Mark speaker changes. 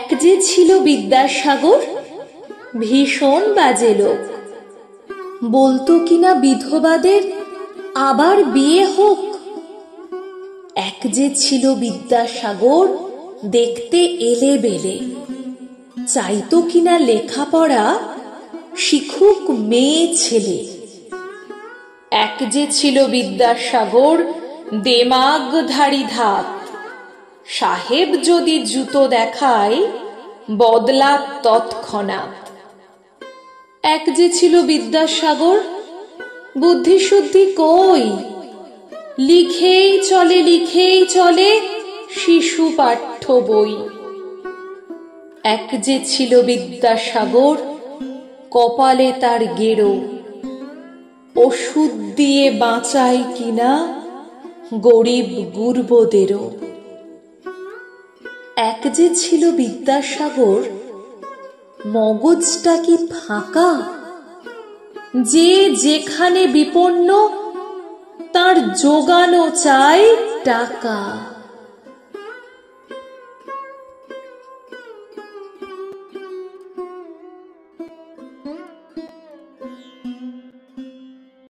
Speaker 1: এক যে ছিল বিদ্যাসাগর, ভীষণ বাজে লোক। বলতো কিনা বিধবাদের আবার বিয়ে হোক। এক যে ছিল বিদ্যাসাগর, দেখতে এলে বেলে, চাইতো কিনা লেখাপড়া শিখুক মেয়ে ছেলে। এক যে ছিল বিদ্যাসাগর, দেমাগধারী ধাত, সাহেব যদি জুতো দেখায় বদলা তৎক্ষণাৎ। এক যে ছিল বিদ্যাসাগর, বুদ্ধি শুদ্ধি কই, লিখেই চলে শিশু পাঠ্য বই। এক যে ছিল বিদ্যাসাগর, কপালে তার গেরো, ওষুধ দিয়ে বাঁচায় কিনা গরিব গুরবদেরও। এক যে ছিল বিদ্যাসাগর, মগজটা কি ফাঁকা, যে যেখানে বিপন্ন তার জোগানো চাই টাকা।